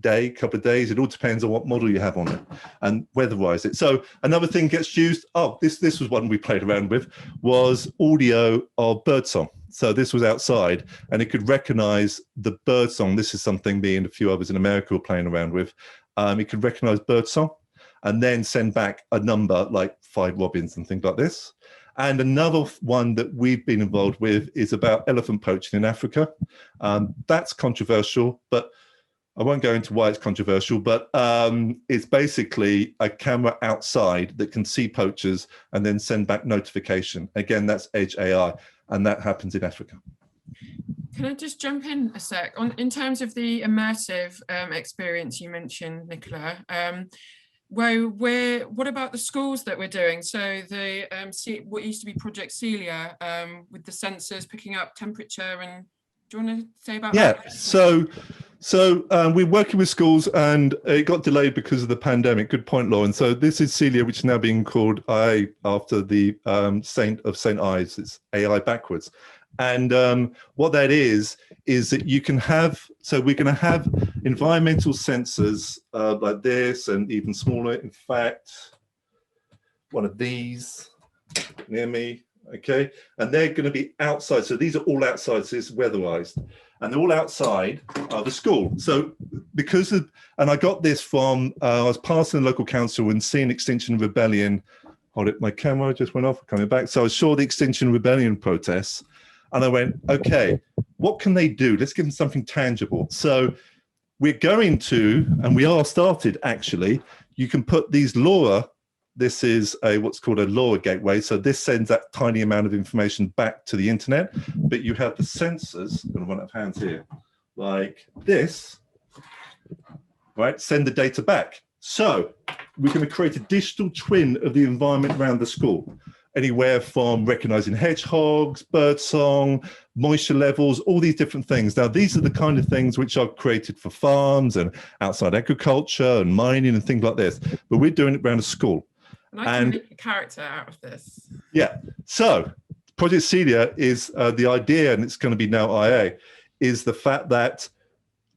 couple of days. It all depends on what model you have on it, and weatherize it. So another thing gets used. Oh, this was one we played around with, was audio of birdsong. So this was outside, and it could recognize the birdsong. This is something me and a few others in America were playing around with. It could recognize birdsong, and then send back a number like 5 robins and things like this. And another one that we've been involved with is about elephant poaching in Africa. That's controversial, but I won't go into why it's controversial, but it's basically a camera outside that can see poachers and then send back notification. Again, that's Edge AI, and that happens in Africa. Can I just jump in a sec? In terms of the immersive experience you mentioned, Nicola, what about the schools that we're doing? So the what used to be Project Celia, with the sensors picking up temperature, and do you want to say about that? Yeah, so we're working with schools, and it got delayed because of the pandemic. Good point, Lauren. So this is Celia, which is now being called after the saint of St. Ives. It's AI backwards. And what that is that you can have, so we're going to have environmental sensors like this, and even smaller. In fact, one of these near me. Okay, and they're going to be outside. So these are all outside. So it's weatherized, and they're all outside the school. So because of, and I got this from, I was passing the local council and seeing Extinction Rebellion. Hold it, my camera just went off, coming back. So I saw the Extinction Rebellion protests, and I went, okay, what can they do? Let's give them something tangible. So we're going to, and we are started actually, you can put these LoRa. This is what's called a LoRa gateway. So this sends that tiny amount of information back to the internet, but you have the sensors, I'm going to run out of hands here, like this, right? Send the data back. So we're going to create a digital twin of the environment around the school. anywhere from recognizing hedgehogs, birdsong, moisture levels, all these different things. Now, these are the kind of things which are created for farms and outside agriculture and mining and things like this. But we're doing it around a school. And I can make a character out of this. Yeah. So Project Celia is the idea, and it's going to be now IA, is the fact that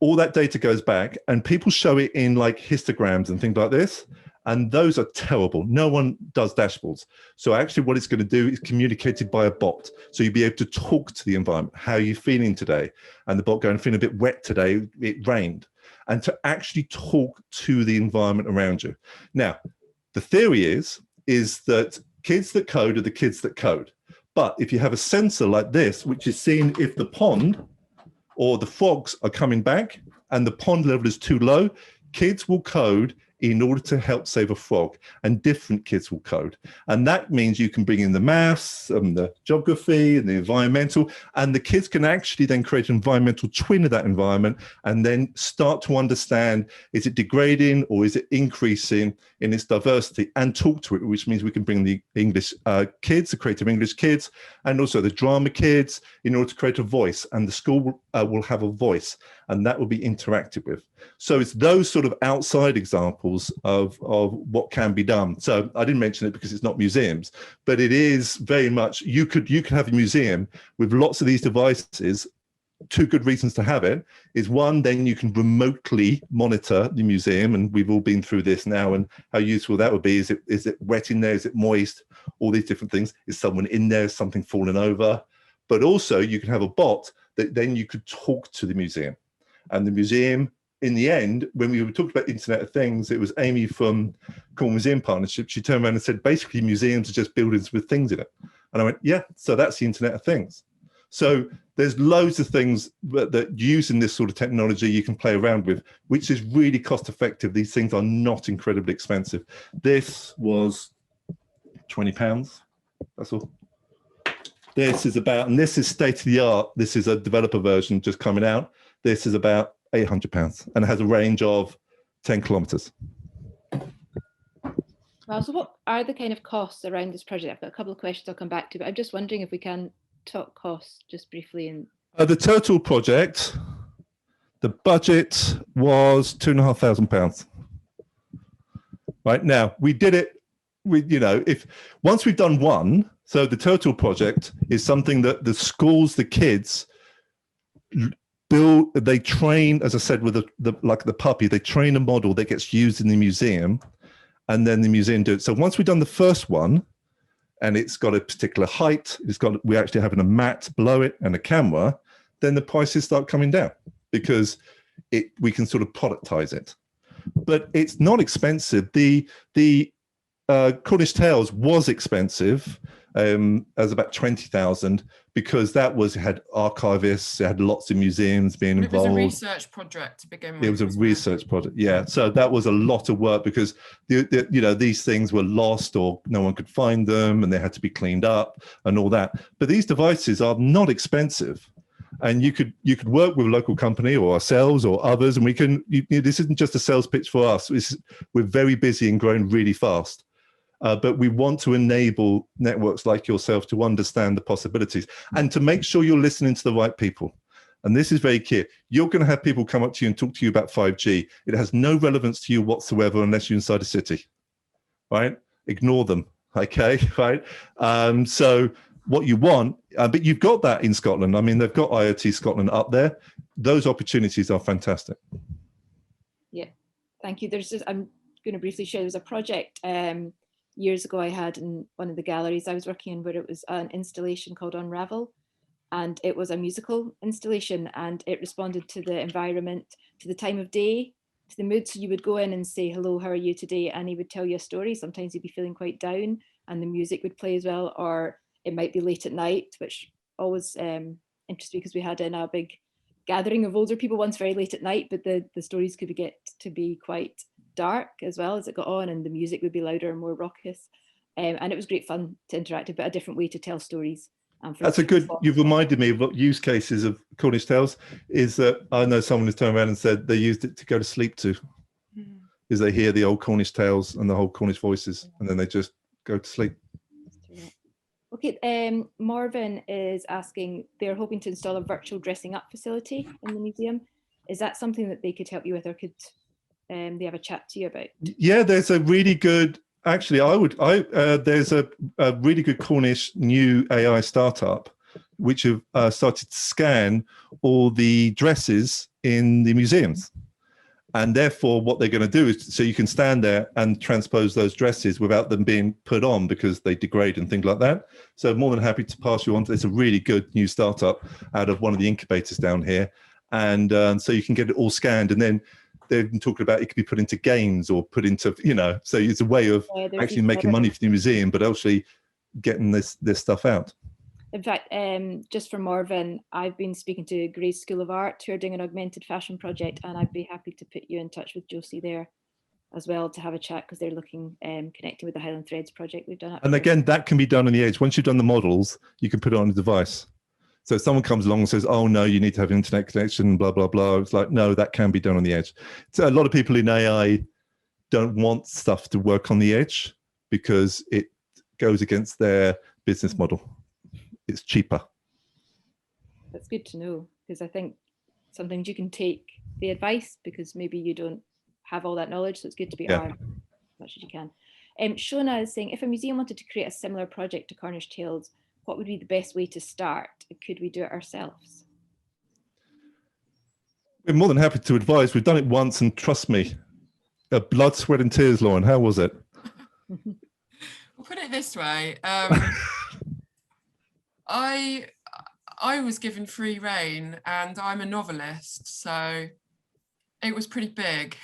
all that data goes back and people show it in like histograms and things like this. And those are terrible. No one does dashboards. So actually what it's going to do is communicated by a bot. So you'll be able to talk to the environment. How are you feeling today? And the bot going, feeling a bit wet today, it rained. And to actually talk to the environment around you. Now, the theory is that kids that code are the kids that code. But if you have a sensor like this, which is seeing if the pond or the frogs are coming back and the pond level is too low, kids will code in order to help save a frog, and different kids will code. And that means you can bring in the maths and the geography and the environmental, and the kids can actually then create an environmental twin of that environment and then start to understand, is it degrading or is it increasing in its diversity, and talk to it, which means we can bring the English kids, the creative English kids, and also the drama kids in order to create a voice, and the school will have a voice, and that will be interacted with. So it's those sort of outside examples of what can be done. So I didn't mention it because it's not museums, but it is very much, you could have a museum with lots of these devices. Two good reasons to have it is, one, then you can remotely monitor the museum, and we've all been through this now, and how useful that would be. Is it wet in there? Is it moist? All these different things. Is someone in there? Is something falling over? But also you can have a bot that then you could talk to the museum, and the museum, in the end, when we were talking about Internet of Things, it was Amy from Cornwall Museum Partnership. She turned around and said, basically, museums are just buildings with things in it. And I went, yeah, so that's the Internet of Things. So there's loads of things that using this sort of technology you can play around with, which is really cost effective. These things are not incredibly expensive. This was £20. That's all. This is about, and this is state of the art. This is a developer version just coming out. This is about £800 and it has a range of 10 kilometers. Well, so what are the kind of costs around this project? I've got a couple of questions I'll come back to, but I'm just wondering if we can talk costs just briefly. And the total project, the budget was £2,500. Right now, we did it. Once we've done one, so the total project is something that the schools, the kids build. They train, as I said, with like the puppy. They train a model that gets used in the museum, and then the museum do it. So once we've done the first one, and it's got a particular height, we're actually having a mat below it and a camera, then the prices start coming down because we can sort of productize it. But it's not expensive. The Cornish Tales was expensive, as about 20,000, because it had archivists, it had lots of museums being involved. It was a research project to begin with. It was a research project, yeah. So that was a lot of work because these things were lost or no one could find them, and they had to be cleaned up and all that. But these devices are not expensive, and you could work with a local company or ourselves or others, and we can. This isn't just a sales pitch for us. We're very busy and growing really fast. But we want to enable networks like yourself to understand the possibilities and to make sure you're listening to the right people. And this is very key. You're going to have people come up to you and talk to you about 5G. It has no relevance to you whatsoever unless you're inside a city, right? Ignore them, okay, right? So what you want, but you've got that in Scotland. I mean, they've got IoT Scotland up there. Those opportunities are fantastic. Yeah, thank you. I'm going to briefly share, there's a project years ago I had in one of the galleries I was working in where it was an installation called Unravel, and it was a musical installation, and it responded to the environment, to the time of day, to the mood. So you would go in and say, hello, how are you today? And he would tell you a story. Sometimes you'd be feeling quite down and the music would play as well, or it might be late at night, which always interests me because we had in a big gathering of older people once very late at night, but the stories could get to be quite dark as well as it got on, and the music would be louder and more raucous, and it was great fun to interact with, but a different way to tell stories. That's a good, you've reminded me of what use cases of Cornish Tales is that I know someone has turned around and said they used it to go to sleep to, is they hear the old Cornish Tales and the whole Cornish voices and then they just go to sleep. Okay, Marvin is asking, they're hoping to install a virtual dressing up facility in the museum. Is that something that they could help you with, or could they have a chat to you about? Yeah, there's a really good, actually, there's a really good Cornish new AI startup which have started to scan all the dresses in the museums. And therefore, what they're going to do is, so you can stand there and transpose those dresses without them being put on because they degrade and things like that. So more than happy to pass you on. It's a really good new startup out of one of the incubators down here. And so you can get it all scanned, and then they've been talking about it could be put into games or put into, so it's a way of actually making money for the museum, but actually getting this stuff out. In fact, just for Marvin, I've been speaking to Gray's School of Art, who are doing an augmented fashion project, and I'd be happy to put you in touch with Josie there as well to have a chat, because they're looking, connecting with the Highland Threads project we've done. And again, that can be done on the edge. Once you've done the models, you can put it on a device. So if someone comes along and says, oh no, you need to have an internet connection, blah, blah, blah. It's like, no, that can be done on the edge. So a lot of people in AI don't want stuff to work on the edge because it goes against their business model. It's cheaper. That's good to know, because I think sometimes you can take the advice because maybe you don't have all that knowledge. So it's good to be armed as much as you can. Shona is saying, if a museum wanted to create a similar project to Cornish Tales, what would be the best way to start? Could we do it ourselves? We're more than happy to advise. We've done it once, and trust me, blood, sweat and tears, Lauren. How was it? We'll put it this way. I was given free rein, and I'm a novelist, so it was pretty big.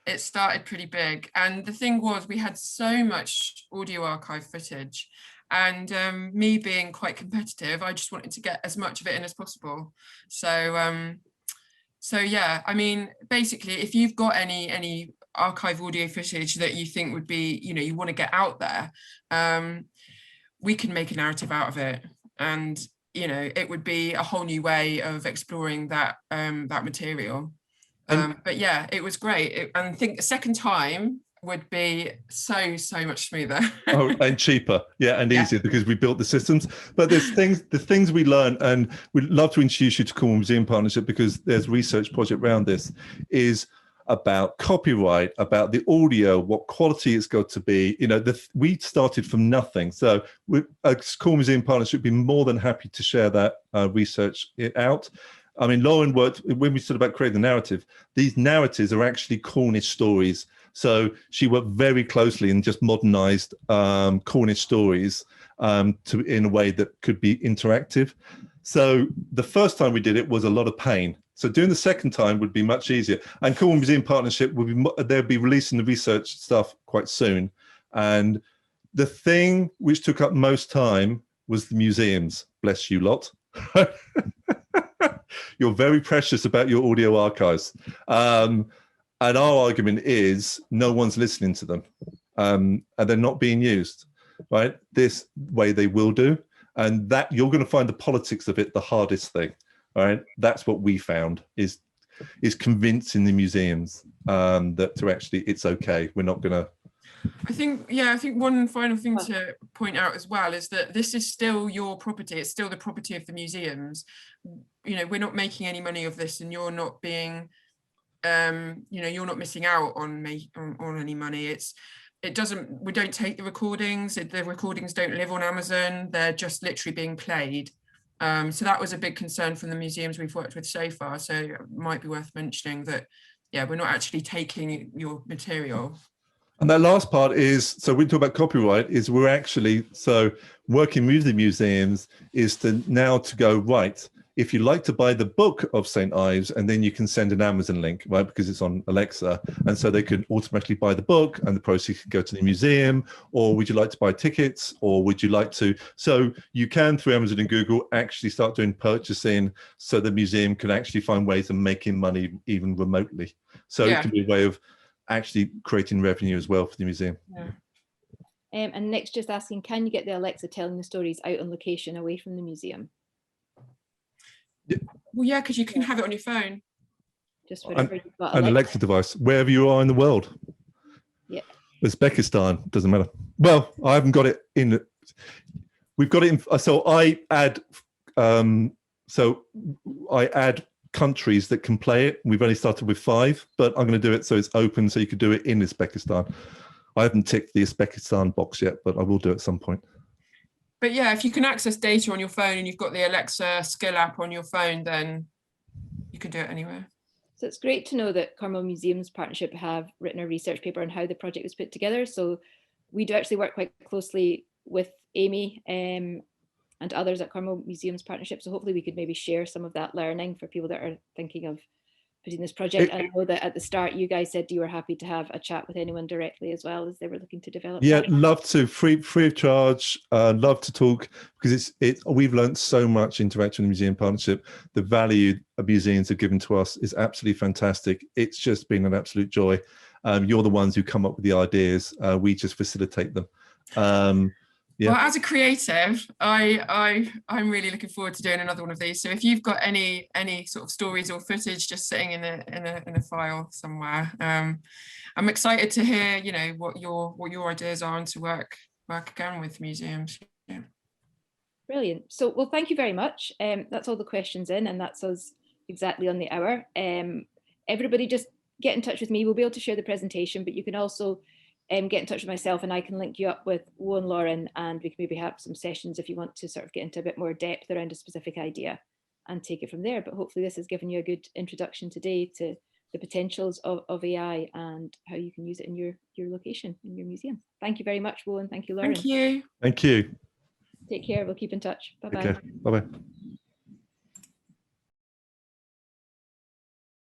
It started pretty big, and the thing was, we had so much audio archive footage, and me being quite competitive, I just wanted to get as much of it in as possible. So yeah, I mean, basically, if you've got any archive audio footage that you think would be, you want to get out there, we can make a narrative out of it, and it would be a whole new way of exploring that material. But yeah, it was great. And I think the second time would be so much smoother. Oh, and cheaper, and easier, because we built the systems. But there's the things we learn, and we'd love to introduce you to Cornwall Museum Partnership, because there's a research project around this, is about copyright, about the audio, what quality it's got to be. We started from nothing. So Cornwall Museum Partnership would be more than happy to share that research out. I mean, Lauren worked, when we said about creating the narrative, these narratives are actually Cornish stories. So she worked very closely and just modernized Cornish stories in a way that could be interactive. So the first time we did it was a lot of pain. So doing the second time would be much easier. And Cornwall Museum Partnership they'll be releasing the research stuff quite soon. And the thing which took up most time was the museums. Bless you lot. You're very precious about your audio archives. And our argument is no one's listening to them, and they're not being used, right? This way they will do. And that you're going to find the politics of it the hardest thing, right? That's what we found is convincing the museums that it's okay. We're not going to. I think one final thing to point out as well is that this is still your property. It's still the property of the museums. We're not making any money of this, and you're not being, you're not missing out on any money. We don't take the recordings. The recordings don't live on Amazon. They're just literally being played. So that was a big concern from the museums we've worked with so far. So it might be worth mentioning that, we're not actually taking your material. And that last part is, so we talk about copyright, is we're actually, so working with the museums is to go, right, if you like to buy the book of St. Ives, and then you can send an Amazon link, right, because it's on Alexa, and so they can automatically buy the book and the proceeds can go to the museum. Or would you like to buy tickets, or would you like to, so you can, through Amazon and Google, actually start doing purchasing, so the museum can actually find ways of making money even remotely. So it can be a way of actually creating revenue as well for the museum. And Nick's just asking, can you get the Alexa telling the stories out on location away from the museum? Well, yeah, because you can have it on your phone. Just whatever you've got. An Alexa device, wherever you are in the world. Yeah. Uzbekistan, doesn't matter. Well, I haven't got it in we've got it in, so I add countries that can play it. We've only started with 5, but I'm going to do it so it's open, so you could do it in Uzbekistan. I haven't ticked the Uzbekistan box yet, but I will do it at some point. But yeah, if you can access data on your phone and you've got the Alexa skill app on your phone, then you can do it anywhere. So it's great to know that Cornwall Museums Partnership have written a research paper on how the project was put together. So we do actually work quite closely with Amy and others at Cornwall Museums Partnership. So hopefully we could maybe share some of that learning for people that are thinking of putting this project. I know that at the start you guys said you were happy to have a chat with anyone directly as well, as they were looking to develop. Yeah, that. love to, free of charge. Love to talk, because we've learned so much interaction in the museum partnership. The value of museums have given to us is absolutely fantastic. It's just been an absolute joy. You're the ones who come up with the ideas. We just facilitate them. Yeah. Well, as a creative, I'm really looking forward to doing another one of these. So if you've got any sort of stories or footage just sitting in a file somewhere, I'm excited to hear, you know, what your ideas are and to work again with museums. Yeah. Brilliant. So, well, thank you very much. That's all the questions in, and that's us exactly on the hour. Everybody just get in touch with me. We'll be able to share the presentation, but you can also get in touch with myself, and I can link you up with Wo and Lauren, and we can maybe have some sessions if you want to sort of get into a bit more depth around a specific idea and take it from there. But hopefully this has given you a good introduction today to the potentials of AI and how you can use it in your location, in your museum. Thank you very much, Wo, and thank you, Lauren. Thank you. Thank you. Take care. We'll keep in touch. Bye-bye. Bye-bye.